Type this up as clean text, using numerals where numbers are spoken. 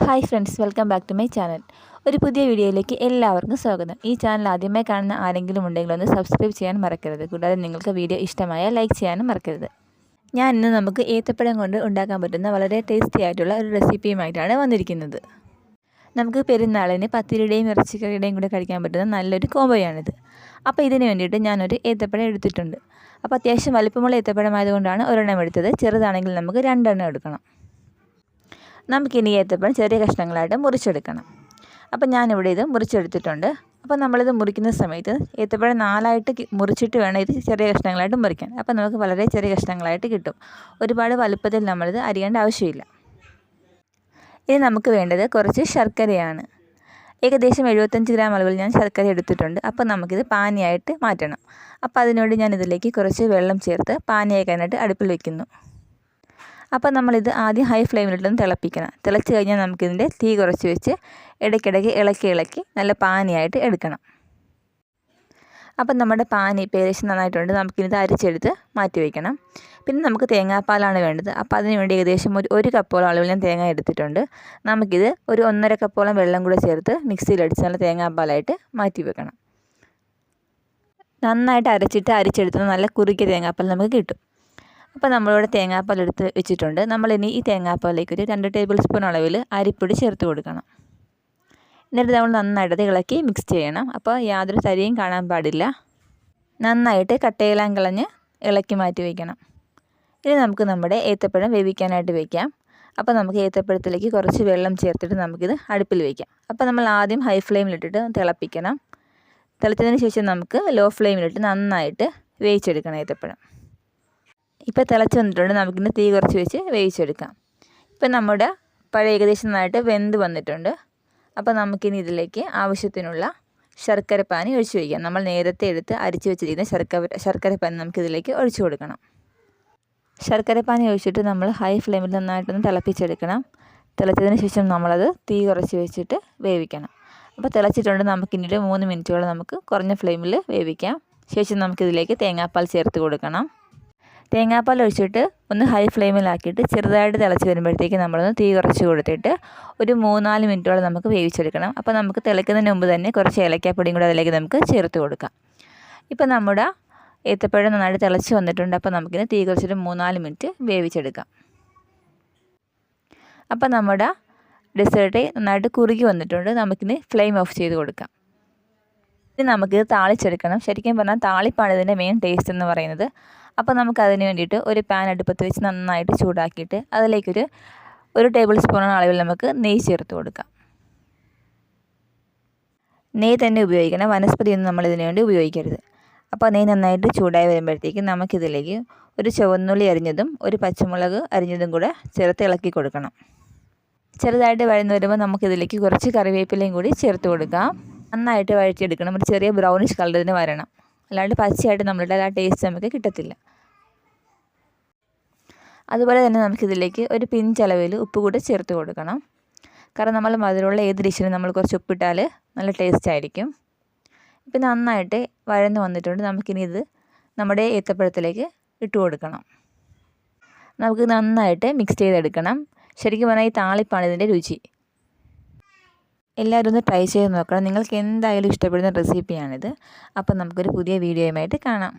Hi friends, welcome back to my channel. ഒരു പുതിയ വീഡിയോയിലേക്ക് എല്ലാവർക്കും സ്വാഗതം. ഈ ചാനൽ ആദ്യമായി കാണുന്ന ആരെങ്കിലും ഉണ്ടെങ്കിൽ ഒന്ന് സബ്സ്ക്രൈബ് ചെയ്യാൻ മറക്കരുത്. കൂടാതെ നിങ്ങൾക്ക് വീഡിയോ ഇഷ്ടമായാൽ ലൈക്ക് ചെയ്യാനും മറക്കരുത്. ഞാൻ ഇന്ന് നമുക്ക് ഏത്തപ്പഴം കൊണ്ട് ഉണ്ടാക്കാൻ പറ്റുന്ന വളരെ ടേസ്റ്റി ആയിട്ടുള്ള ഒരു റെസിപ്പിയുമായിട്ടാണ് വന്നിരിക്കുന്നത്. നമുക്ക് പെരുന്നാളിന് പത്തിരിയുടെയും ഇറച്ചിക്കറിയുടെയും കൂടെ കഴിക്കാൻ പറ്റുന്ന നല്ലൊരു കോംബോയാണിത്. അപ്പോൾ ഇതിന് വേണ്ടിയിട്ട് ഞാനൊരു ഏത്തപ്പഴം എടുത്തിട്ടുണ്ട്. അപ്പോൾ അത്യാവശ്യം വലിപ്പമുള്ള ഏത്തപ്പഴമായതുകൊണ്ടാണ് ഒരെണ്ണം എടുത്തത്. ചെറുതാണെങ്കിൽ നമുക്ക് രണ്ടെണ്ണം എടുക്കണം. നമുക്കിനി ഏത്തപ്പഴം ചെറിയ കഷ്ണങ്ങളായിട്ട് മുറിച്ചെടുക്കണം. അപ്പോൾ ഞാനിവിടെ ഇത് മുറിച്ചെടുത്തിട്ടുണ്ട്. അപ്പോൾ നമ്മളിത് മുറിക്കുന്ന സമയത്ത് ഏത്തപ്പഴം 4ആയിട്ട് മുറിച്ചിട്ട് വേണം ഇത് ചെറിയ കഷ്ണങ്ങളായിട്ട് മുറിക്കാൻ. അപ്പോൾ നമുക്ക് വളരെ ചെറിയ കഷ്ണങ്ങളായിട്ട് കിട്ടും. ഒരുപാട് വലുപ്പത്തിൽ നമ്മളിത് അരിയേണ്ട ആവശ്യമില്ല. ഇനി നമുക്ക് വേണ്ടത് കുറച്ച് ശർക്കരയാണ്. ഏകദേശം 75 ഗ്രാം അളവിൽ ഞാൻ ശർക്കര എടുത്തിട്ടുണ്ട്. അപ്പോൾ നമുക്കിത് പാനിയായിട്ട് മാറ്റണം. അപ്പോൾ അതിനുവേണ്ടി ഞാൻ ഇതിലേക്ക് കുറച്ച് വെള്ളം ചേർത്ത് പാനിയാക്കാനായിട്ട് അടുപ്പിൽ വയ്ക്കുന്നു. അപ്പോൾ നമ്മളിത് ആദ്യം ഹൈ ഫ്ലെയിമിലിട്ടൊന്ന് തിളപ്പിക്കണം. തിളച്ച് കഴിഞ്ഞാൽ നമുക്കിതിൻ്റെ തീ കുറച്ച് വെച്ച് ഇടയ്ക്കിടയ്ക്ക് ഇളക്കി നല്ല പാനിയായിട്ട് എടുക്കണം. അപ്പം നമ്മുടെ പാനി ഏകദേശം നന്നായിട്ടുണ്ട്. നമുക്കിത് അരിച്ചെടുത്ത് മാറ്റി വയ്ക്കണം. പിന്നെ നമുക്ക് തേങ്ങാപ്പാലാണ് വേണ്ടത്. അപ്പോൾ അതിന് വേണ്ടി ഏകദേശം ഒരു കപ്പോളം അളവിൽ ഞാൻ തേങ്ങ എടുത്തിട്ടുണ്ട്. നമുക്കിത് ഒരു 1.5 കപ്പോളം വെള്ളം കൂടെ ചേർത്ത് മിക്സിയിലടിച്ച് നല്ല തേങ്ങാപ്പാലായിട്ട് മാറ്റി വെക്കണം. നന്നായിട്ട് അരിച്ചെടുത്ത് നല്ല കുറുകിയ തേങ്ങാപ്പാൽ നമുക്ക് കിട്ടും. അപ്പോൾ നമ്മളിവിടെ തേങ്ങാപ്പാൽ എടുത്ത് വെച്ചിട്ടുണ്ട്. നമ്മളിനി ഈ തേങ്ങാപ്പാലിലേക്ക് ഒരു 2 ടേബിൾ സ്പൂൺ അളവിൽ അരിപ്പൊടി ചേർത്ത് കൊടുക്കണം. എന്നിട്ട് നമ്മൾ നന്നായിട്ട് ഇളക്കി മിക്സ് ചെയ്യണം. അപ്പോൾ യാതൊരു തരിയും കാണാൻ പാടില്ല. നന്നായിട്ട് കട്ടയെല്ലാം കളഞ്ഞ് ഇളക്കി മാറ്റി വയ്ക്കണം. ഇനി നമുക്ക് നമ്മുടെ ഏത്തപ്പഴം വേവിക്കാനായിട്ട് വയ്ക്കാം. അപ്പോൾ നമുക്ക് ഏത്തപ്പഴത്തിലേക്ക് കുറച്ച് വെള്ളം ചേർത്തിട്ട് നമുക്കിത് അടുപ്പിൽ വയ്ക്കാം. അപ്പോൾ നമ്മൾ ആദ്യം ഹൈ ഫ്ലെയിമിലിട്ടിട്ട് തിളപ്പിക്കണം. തിളച്ചതിന് ശേഷം നമുക്ക് ലോ ഫ്ലെയിമിലിട്ട് നന്നായിട്ട് വേവിച്ചെടുക്കണം ഏത്തപ്പഴം. ഇപ്പോൾ തിളച്ച് വന്നിട്ടുണ്ട്. നമുക്കിന്ന് തീ കുറച്ച് വെച്ച് വേവിച്ചെടുക്കാം. ഇപ്പം നമ്മുടെ പഴം ഏകദേശം നന്നായിട്ട് വെന്ത് വന്നിട്ടുണ്ട്. അപ്പോൾ നമുക്കിനി ഇതിലേക്ക് ആവശ്യത്തിനുള്ള ശർക്കരപ്പാനി ഒഴിച്ച് വയ്ക്കാം. നമ്മൾ നേരത്തെ എടുത്ത് അരിച്ച് വെച്ചിരിക്കുന്ന ശർക്കരപ്പാനി നമുക്കിതിലേക്ക് ഒഴിച്ചു കൊടുക്കണം. ശർക്കരപ്പാനി ഒഴിച്ചിട്ട് നമ്മൾ ഹൈ ഫ്ലെയിമിൽ നന്നായിട്ടൊന്ന് തിളപ്പിച്ചെടുക്കണം. തിളച്ചതിന് ശേഷം നമ്മളത് തീ കുറച്ച് വെച്ചിട്ട് വേവിക്കണം. അപ്പോൾ തിളച്ചിട്ടുണ്ട്. നമുക്കിനി 3 മിനിറ്റോളം നമുക്ക് കുറഞ്ഞ ഫ്ലെയിമിൽ വേവിക്കാം. ശേഷം നമുക്കിതിലേക്ക് തേങ്ങാപ്പാൽ ചേർത്ത് കൊടുക്കണം. തേങ്ങാപ്പാൽ ഒഴിച്ചിട്ട് ഒന്ന് ഹൈ ഫ്ലെയിമിലാക്കിയിട്ട് ചെറുതായിട്ട് തിളച്ച് വരുമ്പോഴത്തേക്ക് നമ്മളൊന്ന് തീ കുറച്ച് കൊടുത്തിട്ട് ഒരു 3-4 മിനിറ്റോളം നമുക്ക് വേവിച്ചെടുക്കണം. അപ്പോൾ നമുക്ക് തിളയ്ക്കുന്നതിന് മുമ്പ് തന്നെ കുറച്ച് ഏലക്കാപ്പൊടിയും കൂടെ അതിലേക്ക് നമുക്ക് ചേർത്ത് കൊടുക്കാം. ഇപ്പോൾ നമ്മുടെ ഏത്തപ്പഴം നന്നായിട്ട് തിളച്ച് വന്നിട്ടുണ്ട്. അപ്പോൾ നമുക്കിന് തീ കുറച്ചിട്ട് 3-4 മിനിറ്റ് വേവിച്ചെടുക്കാം. അപ്പോൾ നമ്മുടെ ഡെസേർട്ട് നന്നായിട്ട് കുറുകി വന്നിട്ടുണ്ട്. നമുക്കിന് ഫ്ലെയിം ഓഫ് ചെയ്ത് കൊടുക്കാം. ഇനി നമുക്കിത് താളിച്ചെടുക്കണം. ശരിക്കും പറഞ്ഞാൽ താളിപ്പാണ് ഇതിൻ്റെ മെയിൻ ടേസ്റ്റ് എന്ന് പറയുന്നത്. അപ്പോൾ നമുക്കതിന് വേണ്ടിയിട്ട് ഒരു പാൻ അടുപ്പത്ത് വെച്ച് നന്നായിട്ട് ചൂടാക്കിയിട്ട് അതിലേക്കൊരു 1 ടേബിൾ സ്പൂൺ അളവിൽ നമുക്ക് നെയ്യ് ചേർത്ത് കൊടുക്കാം. നെയ്യ് തന്നെ ഉപയോഗിക്കണം. വനസ്പതിയൊന്നും നമ്മളിതിനു വേണ്ടി ഉപയോഗിക്കരുത്. അപ്പോൾ നെയ്യ് നന്നായിട്ട് ചൂടായി വരുമ്പോഴത്തേക്കും നമുക്കിതിലേക്ക് ഒരു ചുവന്നുള്ളി അരിഞ്ഞതും ഒരു പച്ചമുളക് അരിഞ്ഞതും കൂടെ ചേർത്ത് ഇളക്കി കൊടുക്കണം. ചെറുതായിട്ട് വഴന്ന് വരുമ്പോൾ നമുക്കിതിലേക്ക് കുറച്ച് കറിവേപ്പിലയും കൂടി ചേർത്ത് കൊടുക്കാം. നന്നായിട്ട് വഴറ്റിയെടുക്കണം. ഒരു ചെറിയ ബ്രൗണിഷ് കളറിന് വരണം. അല്ലാണ്ട് പച്ചയായിട്ട് നമ്മളുടെ ആ ടേസ്റ്റ് നമുക്ക് കിട്ടത്തില്ല. അതുപോലെ തന്നെ നമുക്കിതിലേക്ക് ഒരു പിഞ്ചളവിൽ ഉപ്പ് കൂടെ ചേർത്ത് കൊടുക്കണം. കാരണം നമ്മൾ മധുരമുള്ള ഏത് ഡിഷിനും നമ്മൾ കുറച്ച് ഉപ്പിട്ടാൽ നല്ല ടേസ്റ്റ് ആയിരിക്കും. ഇപ്പം നന്നായിട്ട് വഴന്ന് വന്നിട്ടുണ്ട്. നമുക്കിനി ഇത് നമ്മുടെ ഏത്തപ്പഴത്തിലേക്ക് ഇട്ട് കൊടുക്കണം. നമുക്ക് നന്നായിട്ട് മിക്സ് ചെയ്തെടുക്കണം. ശരിക്കും പറഞ്ഞാൽ ഈ താളിപ്പാണ് ഇതിൻ്റെ രുചി. എല്ലാവരും ഒന്ന് ട്രൈ ചെയ്ത് നോക്കണം. നിങ്ങൾക്ക് എന്തായാലും ഇഷ്ടപ്പെടുന്ന റെസിപ്പിയാണിത്. അപ്പോൾ നമുക്കൊരു പുതിയ വീഡിയോയുമായിട്ട് കാണാം.